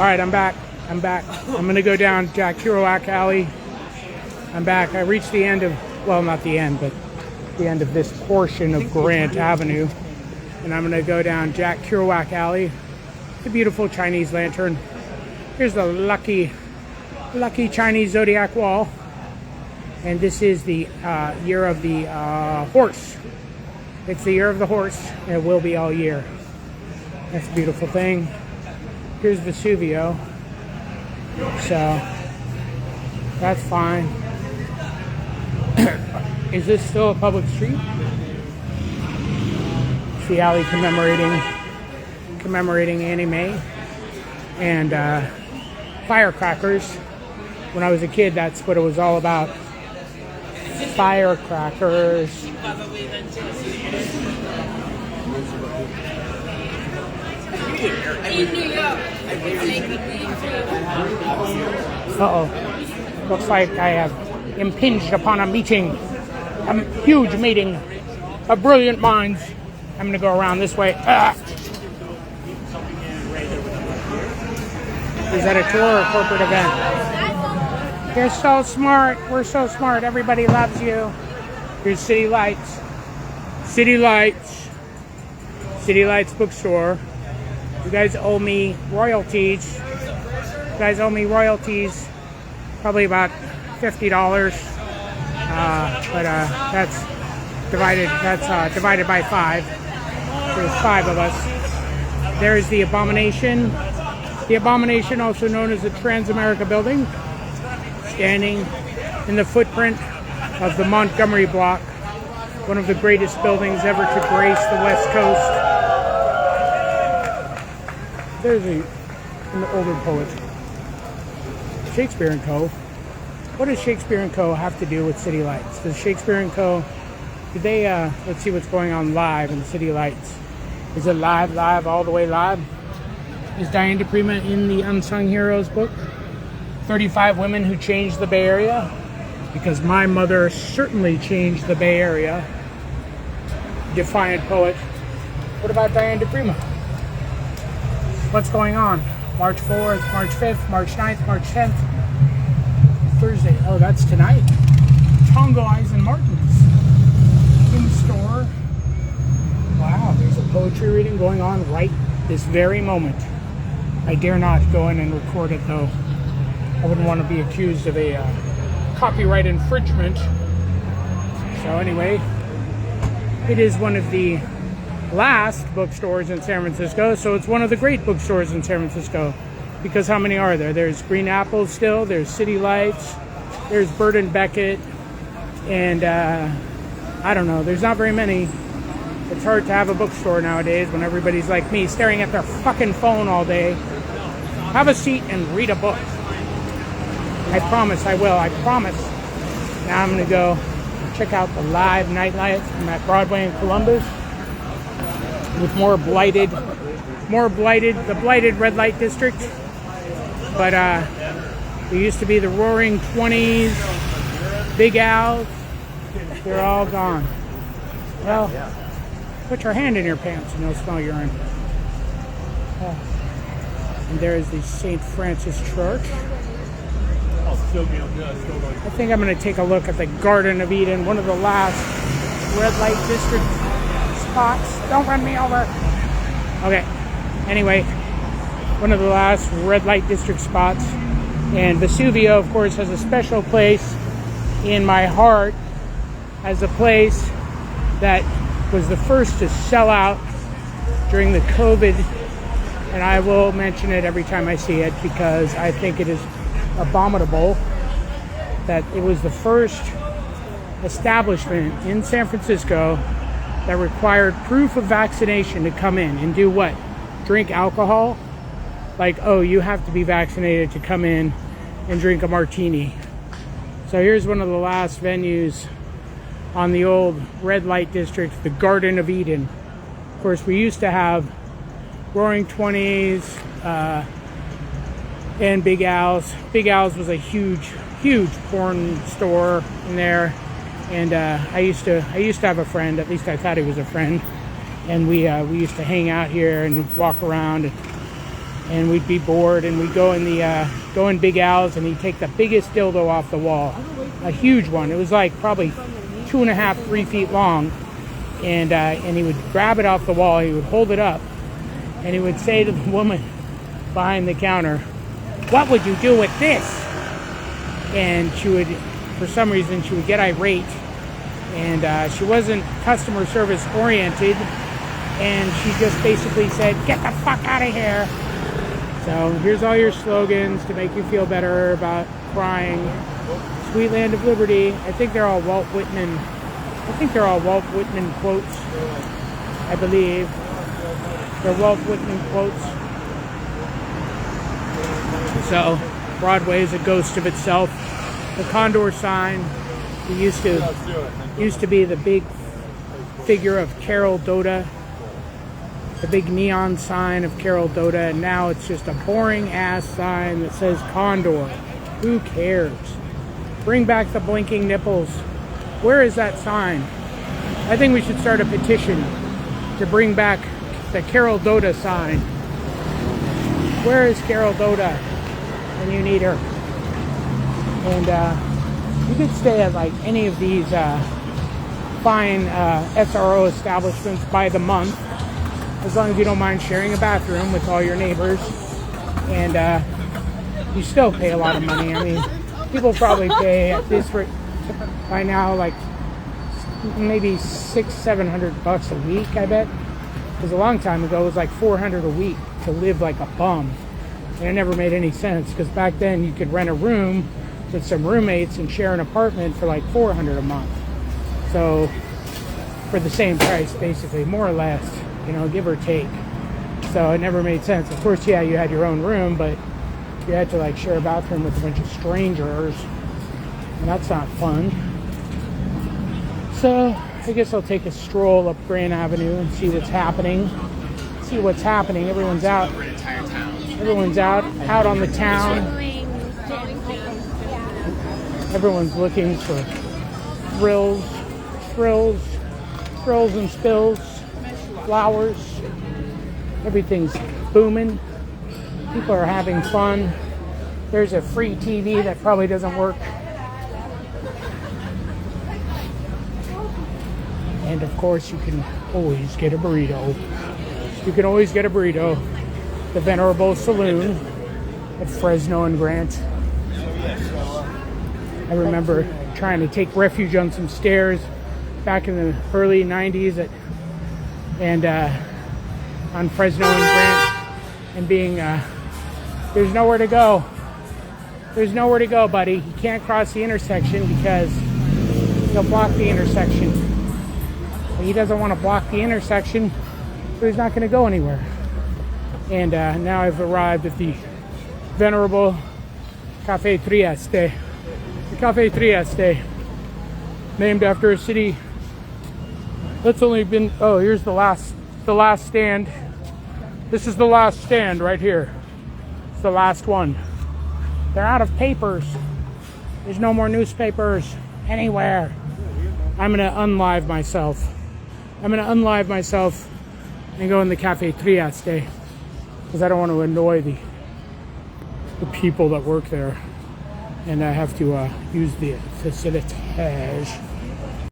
Alright, I'm back. I'm going to go down Jack Kerouac Alley. I'm back. I reached the end of, well, not the end, but the end of this portion of Grant Avenue. And I'm going to go down Jack Kerouac Alley. The beautiful Chinese lantern. Here's the lucky Chinese zodiac wall. And this is the year of the horse. It's the year of the horse, and it will be all year. That's a beautiful thing. Here's Vesuvio. So, that's fine. Is this still a public street? It's the alley commemorating Annie Mae and firecrackers. When I was a kid, that's what it was all about. Firecrackers. Uh-oh. Looks like I have impinged upon a meeting. A huge meeting of brilliant minds. I'm going to go around this way. Is that a tour or corporate event? You're so smart. We're so smart. Everybody loves you. Here's City Lights. City Lights. City Lights bookstore. You guys owe me royalties. You guys owe me royalties. Probably about $50. But that's divided by 5. There's 5 of us. There's the Abomination. The Abomination, also known as the Transamerica Building, standing in the footprint of the Montgomery Block, one of the greatest buildings ever to grace the West Coast. There's an older poet. Shakespeare & Co. What does Shakespeare & Co. have to do with City Lights? Does Shakespeare & Co. Did they, let's see what's going on live in City Lights. Is it live, all the way live? Is Diane DePrima in the Unsung Heroes book? 35 Women Who Changed the Bay Area? Because my mother certainly changed the Bay Area. Defiant poet. What about Diane DePrima? What's going on? March 4th, March 5th, March 9th, March 10th. Thursday. Oh, that's tonight. Tongo Eyes and Martins. In store. Wow, there's a poetry reading going on right this very moment. I dare not go in and record it, though. I wouldn't want to be accused of a copyright infringement. So anyway, it is one of the last bookstores in San Francisco, so it's one of the great bookstores in San Francisco. Because how many are there? There's Green Apple still, there's City Lights, there's Bird and Beckett, and I don't know, there's not very many. It's hard to have a bookstore nowadays when everybody's like me, staring at their fucking phone all day. Have a seat and read a book. I promise I will, I promise. Now I'm going to go check out the live nightlife from that Broadway in Columbus with the blighted red light district. But there used to be the Roaring 20s, Big Al's. They're all gone. Well, put your hand in your pants and you'll smell urine. And there is the St. Francis Church. I think I'm going to take a look at the Garden of Eden, one of the last red light district spots. Don't run me over. Okay. Anyway, one of the last red light district spots. And Vesuvio, of course, has a special place in my heart as a place that was the first to sell out during the COVID. And I will mention it every time I see it because I think it is abominable that it was the first establishment in San Francisco that required proof of vaccination to come in and do what? Drink alcohol? Like, oh, you have to be vaccinated to come in and drink a martini. So here's one of the last venues on the old red light district, the Garden of Eden. Of course, we used to have Roaring 20s and Big Al's. Big Al's was a huge porn store in there. And I used to have a friend, at least I thought he was a friend, and we used to hang out here and walk around. and we'd be bored, and we'd go in Big Al's, and he'd take the biggest dildo off the wall, a huge one. It was like probably 2.5, 3 feet long, and he would grab it off the wall. He would hold it up, and he would say to the woman behind the counter, "What would you do with this?" And she would, for some reason, she would get irate, and she wasn't customer service oriented, and she just basically said, "Get the fuck out of here." So here's all your slogans to make you feel better about crying. Sweet land of liberty. I think they're all Walt Whitman. I think they're all Walt Whitman quotes. I believe they're Walt Whitman quotes. So Broadway is a ghost of itself. The Condor sign. It used to be the big figure of Carol Doda. The big neon sign of Carol Doda, and now it's just a boring ass sign that says Condor. Who cares? Bring back the blinking nipples. Where is that sign? I think we should start a petition to bring back the Carol Doda sign. Where is Carol Doda when you need her? And you could stay at like any of these fine SRO establishments by the month, as long as you don't mind sharing a bathroom with all your neighbors, and you still pay a lot of money. I mean, people probably pay at this rate by now like maybe $600-700 a week, I bet. Because a long time ago it was like $400 a week to live like a bum, and it never made any sense, because back then you could rent a room with some roommates and share an apartment for like $400 a month. So for the same price, basically, more or less, you know, give or take. So it never made sense. Of course, yeah, you had your own room, but you had to like share a bathroom with a bunch of strangers, and that's not fun. So I guess I'll take a stroll up Grand Avenue and see what's happening. Everyone's out. Out on the town. Everyone's looking for thrills and spills, flowers. Everything's booming. People are having fun. There's a free TV that probably doesn't work. And of course, you can always get a burrito. The Venerable Saloon at Fresno and Grant. I remember trying to take refuge on some stairs back in the early 90s on Fresno and Grant, and being there's nowhere to go. There's nowhere to go, buddy. You can't cross the intersection because he'll block the intersection. But he doesn't want to block the intersection, so he's not going to go anywhere. And now I've arrived at the venerable Caffè Trieste. The Caffè Trieste, named after a city that's only been, oh, here's the last stand. This is the last stand right here. It's the last one. They're out of papers. There's no more newspapers anywhere. I'm gonna unlive myself. And go in the Caffè Trieste, because I don't want to annoy the people that work there, and I have to use the facilities.